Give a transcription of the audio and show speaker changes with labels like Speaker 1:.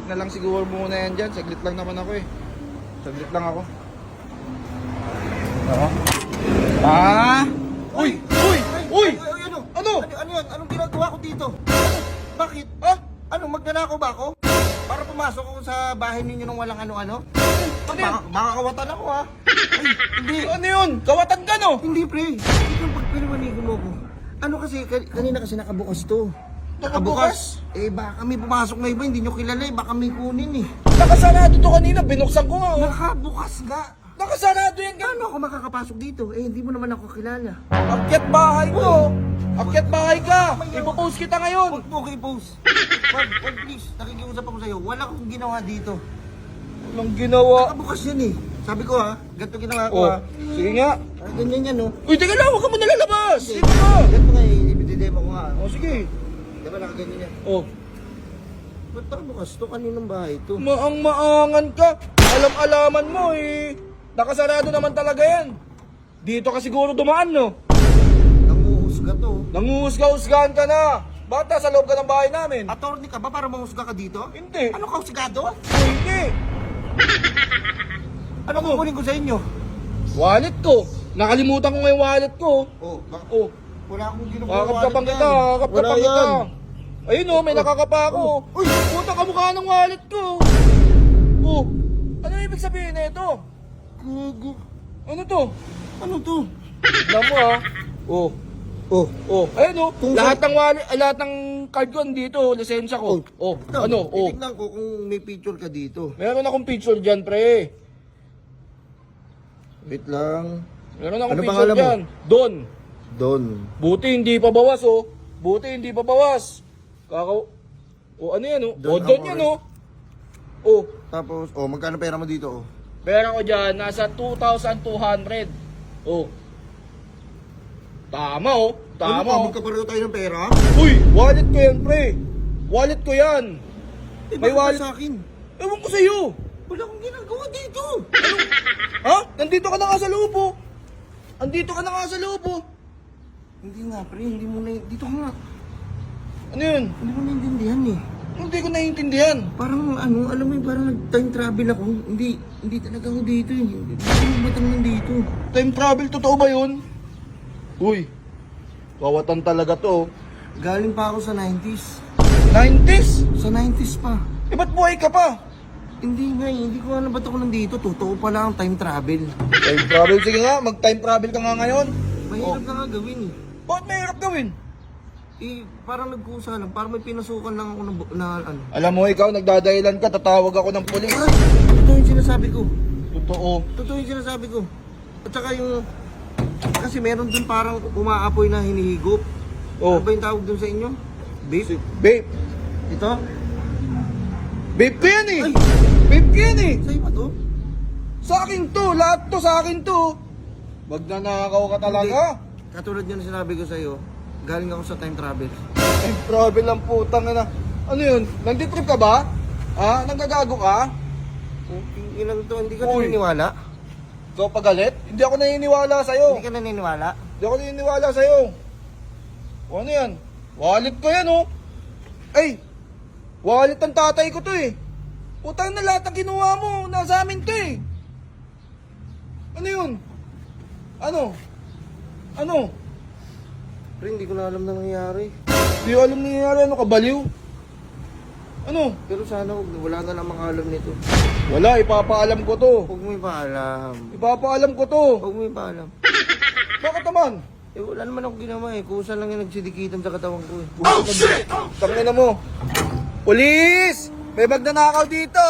Speaker 1: Na lang siguro muna yan dyan. Saglit lang naman ako eh. Saglit lang ako. Oo. Ah! Uy! Uy! Uy!
Speaker 2: Ano?
Speaker 1: Ano?
Speaker 2: Ano yan? Anong ginagawa ko dito? Bakit? Ano, magnanakaw ba ako? Para pumasok ako sa bahay ninyo nung walang ano-ano?
Speaker 1: Ano yan?
Speaker 2: Baka kawatan ako ha? Ay, hindi.
Speaker 1: Ano yun? Kawatan ka no?
Speaker 2: Hindi pre. Hindi kang pagpiliwanigan mo ko. Ano kasi, kanina kasi nakabukas to.
Speaker 1: Nakabukas?
Speaker 2: Baka may pumasok na iba, hindi nyo kilala eh. Baka may kunin eh.
Speaker 1: Nakasarado to kanina. Binuksan ko nga oh.
Speaker 2: Nakabukas nga.
Speaker 1: Nakasarado yan ka.
Speaker 2: Paano ako makakapasok dito? Hindi mo naman ako kilala.
Speaker 1: Akyat bahay ko. Akyat bahay ka. Ipopost kita ngayon.
Speaker 2: Huwag mo ko i-post. Wag, please. Nakikiusap ako sa'yo. Wala akong ginawa dito.
Speaker 1: Anong ginawa?
Speaker 2: Nakabukas yan eh. Sabi ko ha, ganito ginawa ko
Speaker 1: Oh,
Speaker 2: ha.
Speaker 1: sige nga.
Speaker 2: Ganyan yan no.
Speaker 1: Uy, teka lang. Huwag ka mo nalalabas. Sige ka.
Speaker 2: Ganito nga ibididemo ko ha.
Speaker 1: Oh, sige.
Speaker 2: Diba nakaganyan yan?
Speaker 1: Oh.
Speaker 2: Ba't nakabukas to? Kaninong bahay to?
Speaker 1: Maang-maangan ka. Alam-alaman mo eh. Nakasarado naman talaga yan. Dito ka siguro dumaan no?
Speaker 2: Nanguhusga to.
Speaker 1: Nanguhusga-husgahan ka na. Bata sa loob ka ng bahay namin.
Speaker 2: Attorney ka ba para mahusga ka dito?
Speaker 1: Hindi.
Speaker 2: Ano ka husgado?
Speaker 1: Oh, hindi.
Speaker 2: Ano kukunin ko sa inyo?
Speaker 1: Wallet ko. Nakalimutan ko nga yung wallet ko.
Speaker 2: Oh,
Speaker 1: Oh.
Speaker 2: wala akong ginawa.
Speaker 1: Kakapkapang kita. Kakapkapang kita. Ayun oh, may nakakapa ako.
Speaker 2: Uy!
Speaker 1: Puta kamukha ng wallet ko. Oh. Ano ibig sabihin na ito?
Speaker 2: Gugu.
Speaker 1: Ano to?
Speaker 2: Ano to?
Speaker 1: Tignan mo ah. Oh.
Speaker 2: Oh.
Speaker 1: Oh, ayun oh.
Speaker 2: Kung
Speaker 1: Lahat ng wallet, lahat ng card ko andito, lisensya ko. Oh. Ano? Oh.
Speaker 2: Titignan ko kung may picture ka dito.
Speaker 1: Meron akong picture diyan, pre.
Speaker 2: Wait lang.
Speaker 1: Meron akong
Speaker 2: Ano
Speaker 1: picture
Speaker 2: pangalan mo?
Speaker 1: diyan. Don.
Speaker 2: Don.
Speaker 1: Buti hindi pa bawas oh. Buti hindi pa bawas. Oh, ano yan oh?
Speaker 2: Don
Speaker 1: Don
Speaker 2: Amores.
Speaker 1: yan oh. Oh,
Speaker 2: Tapos, magkano pera mo dito oh?
Speaker 1: pera ko diyan nasa 2,200. Oh. Tama oh. Tama
Speaker 2: Ano ka?
Speaker 1: oh.
Speaker 2: Magkapareho tayo ng pera?
Speaker 1: Uy, wallet ko yan, pre. Wallet ko yan. May
Speaker 2: Bakit
Speaker 1: wallet.
Speaker 2: sa akin?
Speaker 1: Ewan ko sa'yo.
Speaker 2: Wala akong ginagawa dito.
Speaker 1: Ha? Nandito ka na nga sa loob oh. Andito ka na nga sa loob oh.
Speaker 2: Hindi nga, pre. Hindi mo na... Dito ka nga.
Speaker 1: Ano yun?
Speaker 2: Hindi mo naintindihan eh.
Speaker 1: Hindi ko naiintindihan.
Speaker 2: Parang alam mo yun, parang nag-time travel ako. Hindi talaga ako dito eh. Hindi mo ba naman dito?
Speaker 1: Time travel, totoo ba yun? Uy, kawatan talaga to.
Speaker 2: Galing pa ako sa 90s.
Speaker 1: 90s?
Speaker 2: Sa 90s pa.
Speaker 1: Eh, ba't buhay ka pa?
Speaker 2: Hindi nga eh. Hindi ko alam ba't ako nandito. Totoo pala ang time travel.
Speaker 1: Time travel, sige nga. Mag-time travel ka nga ngayon.
Speaker 2: Mahirap na nga gawin eh.
Speaker 1: Bakit mahirap gawin?
Speaker 2: Parang nagkusa lang. Parang may pinasukan lang ako na ano.
Speaker 1: Alam mo, ikaw, nagdadahilan ka, tatawag ako ng polis.
Speaker 2: Ay! Totoo yung sinasabi ko.
Speaker 1: Totoo.
Speaker 2: Totoo yung sinasabi ko. At saka yung... Kasi meron dun parang umaapoy na hinihigop.
Speaker 1: Oh.
Speaker 2: Ano ba yung tawag dun sa inyo? Babe?
Speaker 1: Babe.
Speaker 2: Ito?
Speaker 1: Babe ko yan eh.
Speaker 2: Ay!
Speaker 1: Babe ko yan eh.
Speaker 2: Sa'yo ba to?
Speaker 1: Sa akin to. Lahat to sa akin to. Magnanakaw ka talaga.
Speaker 2: Hindi. Katulad yun na sinabi ko sa'yo, galing ako sa time travel.
Speaker 1: Time travel lang putang na. Ano yun? Nagtitrip ka ba? Ha? Nanggagago ka?
Speaker 2: Ilang to, hindi ka
Speaker 1: Uy.
Speaker 2: naniniwala?
Speaker 1: Ikaw pagalit? Hindi ako naniniwala sa'yo.
Speaker 2: Hindi ka naniniwala?
Speaker 1: Hindi ako naniniwala sa'yo. O ano yan? Wallet ko yan oh. Ay! Wallet ng tatay ko to eh. Putang na lahat ng kinuha mo. Nasa amin to eh. Ano yun? Ano? Ano?
Speaker 2: Pero hindi ko na alam na nangyayari.
Speaker 1: Hindi ko alam nangyayari. Ano ka, baliw? Ano?
Speaker 2: Pero sana wala na lang makaalam nito.
Speaker 1: Wala, ipapaalam ko to.
Speaker 2: Huwag mo ipaalam.
Speaker 1: Ipapaalam ko to.
Speaker 2: Huwag mo ipaalam.
Speaker 1: Bakit naman?
Speaker 2: Wala naman ako ginawa eh. Kusa lang yung nagsidikitan sa katawan ko eh.
Speaker 1: Tangina mo. Police! May magnanakaw dito!